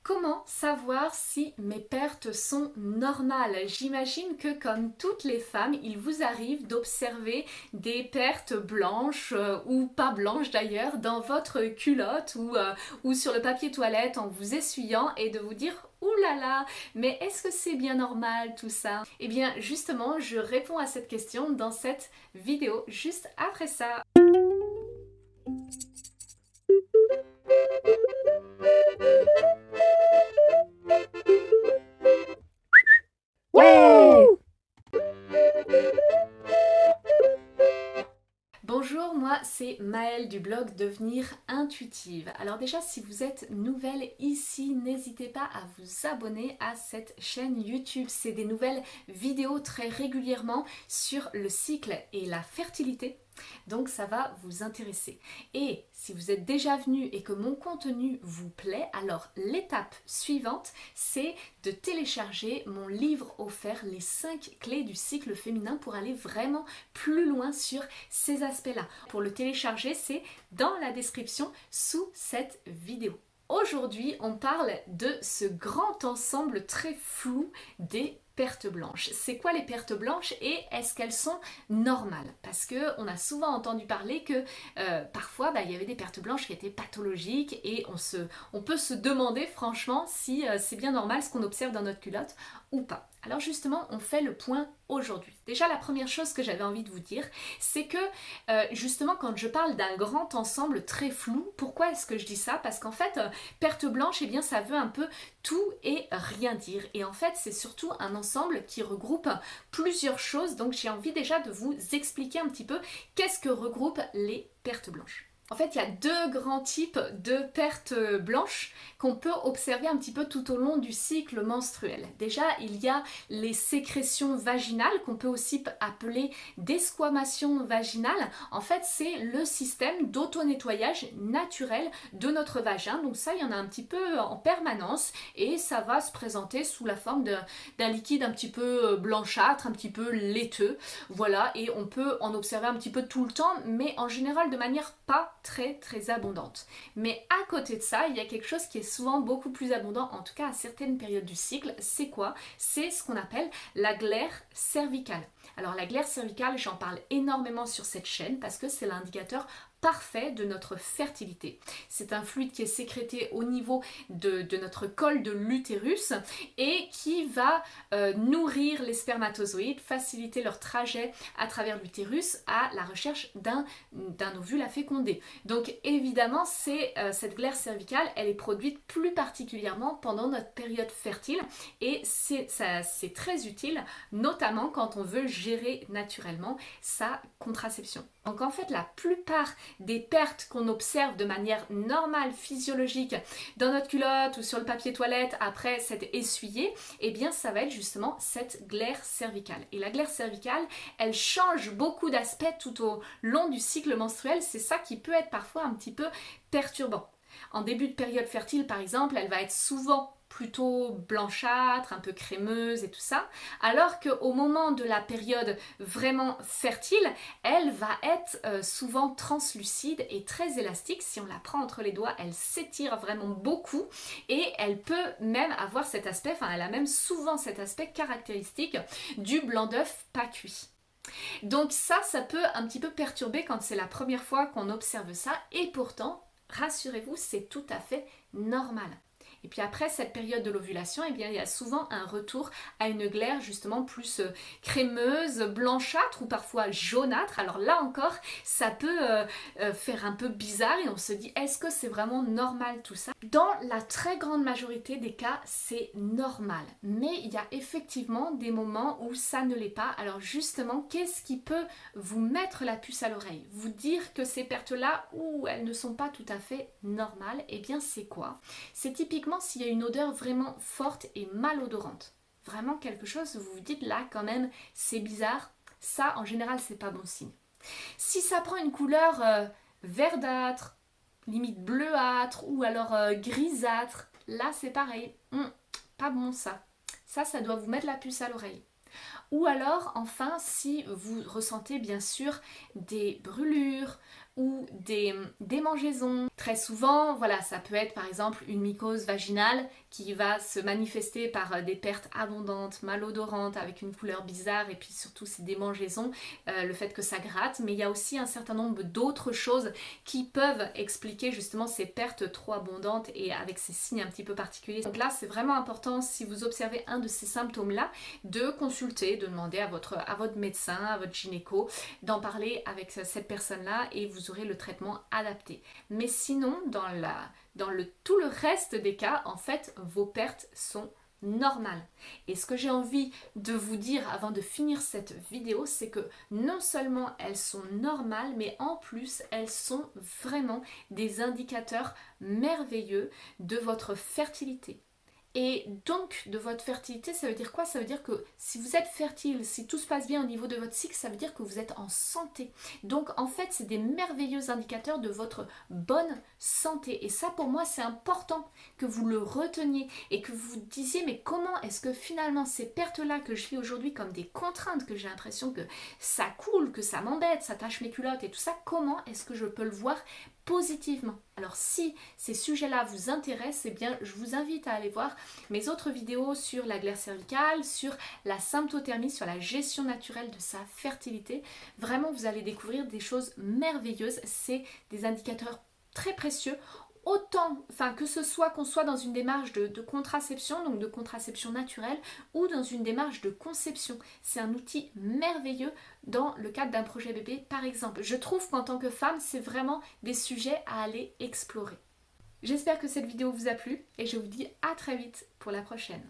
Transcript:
Comment savoir si mes pertes sont normales? J'imagine que comme toutes les femmes, il vous arrive d'observer des pertes blanches ou pas blanches d'ailleurs dans votre culotte ou sur le papier toilette en vous essuyant et de vous dire ouh là là, mais est-ce que c'est bien normal tout ça? Eh bien justement, je réponds à cette question dans cette vidéo juste après ça. Ouais! Bonjour, moi c'est Maëlle du blog Devenir Intuitive. Alors déjà, si vous êtes nouvelle ici, n'hésitez pas à vous abonner à cette chaîne YouTube. C'est des nouvelles vidéos très régulièrement sur le cycle et la fertilité. Donc ça va vous intéresser. Et si vous êtes déjà venu et que mon contenu vous plaît, alors l'étape suivante, c'est de télécharger mon livre offert, les 5 clés du cycle féminin pour aller vraiment plus loin sur ces aspects-là. Pour le télécharger, c'est dans la description sous cette vidéo. Aujourd'hui, on parle de ce grand ensemble très flou des pertes blanches. C'est quoi les pertes blanches et est-ce qu'elles sont normales? Parce que on a souvent entendu parler que parfois il y avait des pertes blanches qui étaient pathologiques et on peut se demander franchement si c'est bien normal ce qu'on observe dans notre culotte ou pas. Alors justement, on fait le point aujourd'hui. Déjà, la première chose que j'avais envie de vous dire, c'est que justement quand je parle d'un grand ensemble très flou, pourquoi est-ce que je dis ça? Parce qu'en fait, perte blanche, eh bien ça veut un peu tout et rien dire. Et en fait, c'est surtout un ensemble qui regroupe plusieurs choses. Donc j'ai envie déjà de vous expliquer un petit peu qu'est-ce que regroupent les pertes blanches. En fait, il y a deux grands types de pertes blanches qu'on peut observer un petit peu tout au long du cycle menstruel. Déjà, il y a les sécrétions vaginales qu'on peut aussi appeler desquamation vaginale. En fait, c'est le système d'auto-nettoyage naturel de notre vagin. Donc ça, il y en a un petit peu en permanence et ça va se présenter sous la forme d'un liquide un petit peu blanchâtre, un petit peu laiteux. Voilà, et on peut en observer un petit peu tout le temps, mais en général de manière pas très abondante. Mais à côté de ça, il y a quelque chose qui est souvent beaucoup plus abondant, en tout cas à certaines périodes du cycle. C'est quoi? C'est ce qu'on appelle la glaire cervicale. Alors la glaire cervicale, j'en parle énormément sur cette chaîne parce que c'est l'indicateur parfait de notre fertilité. C'est un fluide qui est sécrété au niveau de notre col de l'utérus et qui va nourrir les spermatozoïdes, faciliter leur trajet à travers l'utérus à la recherche d'un ovule à féconder. Donc évidemment, cette glaire cervicale, elle est produite plus particulièrement pendant notre période fertile et c'est très utile, notamment quand on veut gérer naturellement sa contraception. Donc en fait, la plupart des pertes qu'on observe de manière normale, physiologique, dans notre culotte ou sur le papier toilette après s'être essuyé, eh bien ça va être justement cette glaire cervicale. Et la glaire cervicale, elle change beaucoup d'aspects tout au long du cycle menstruel, c'est ça qui peut être parfois un petit peu perturbant. En début de période fertile, par exemple, elle va être souvent plutôt blanchâtre, un peu crémeuse et tout ça, alors qu'au moment de la période vraiment fertile, elle va être souvent translucide et très élastique. Si on la prend entre les doigts, elle s'étire vraiment beaucoup et elle peut même avoir cet aspect, enfin elle a même souvent cet aspect caractéristique du blanc d'œuf pas cuit. Donc ça peut un petit peu perturber quand c'est la première fois qu'on observe ça et pourtant, rassurez-vous, c'est tout à fait normal. Et puis après cette période de l'ovulation, eh bien, il y a souvent un retour à une glaire justement plus crémeuse, blanchâtre ou parfois jaunâtre. Alors là encore, ça peut faire un peu bizarre et on se dit est-ce que c'est vraiment normal tout ça? Dans la très grande majorité des cas, c'est normal. Mais il y a effectivement des moments où ça ne l'est pas. Alors justement, qu'est-ce qui peut vous mettre la puce à l'oreille? Vous dire que ces pertes-là, elles ne sont pas tout à fait normales, eh bien c'est quoi? C'est typiquement s'il y a une odeur vraiment forte et malodorante. Vraiment quelque chose où vous vous dites là quand même c'est bizarre, ça en général c'est pas bon signe. Si ça prend une couleur verdâtre, limite bleuâtre ou alors grisâtre, là c'est pareil, pas bon ça. Ça doit vous mettre la puce à l'oreille. Ou alors, enfin, si vous ressentez bien sûr des brûlures ou des démangeaisons. Très souvent, voilà, ça peut être par exemple une mycose vaginale qui va se manifester par des pertes abondantes, malodorantes, avec une couleur bizarre et puis surtout ces démangeaisons, le fait que ça gratte. Mais il y a aussi un certain nombre d'autres choses qui peuvent expliquer justement ces pertes trop abondantes et avec ces signes un petit peu particuliers. Donc là, c'est vraiment important, si vous observez un de ces symptômes-là, de consulter, de demander à votre médecin, à votre gynéco, d'en parler avec cette personne-là et vous aurez le traitement adapté. Mais sinon, tout le reste des cas, en fait, vos pertes sont normales. Et ce que j'ai envie de vous dire avant de finir cette vidéo, c'est que non seulement elles sont normales, mais en plus, elles sont vraiment des indicateurs merveilleux de votre fertilité. Et donc, de votre fertilité, ça veut dire quoi? Ça veut dire que si vous êtes fertile, si tout se passe bien au niveau de votre cycle, ça veut dire que vous êtes en santé. Donc, en fait, c'est des merveilleux indicateurs de votre bonne santé. Et ça, pour moi, c'est important que vous le reteniez et que vous disiez, mais comment est-ce que finalement ces pertes-là que je vis aujourd'hui comme des contraintes, que j'ai l'impression que ça coule, que ça m'embête, ça tâche mes culottes et tout ça, comment est-ce que je peux le voir positivement? Alors si ces sujets-là vous intéressent, eh bien je vous invite à aller voir mes autres vidéos sur la glaire cervicale, sur la symptothermie, sur la gestion naturelle de sa fertilité. Vraiment, vous allez découvrir des choses merveilleuses. C'est des indicateurs très précieux. Autant, que ce soit qu'on soit dans une démarche de contraception, donc de contraception naturelle, ou dans une démarche de conception. C'est un outil merveilleux dans le cadre d'un projet bébé, par exemple. Je trouve qu'en tant que femme, c'est vraiment des sujets à aller explorer. J'espère que cette vidéo vous a plu et je vous dis à très vite pour la prochaine.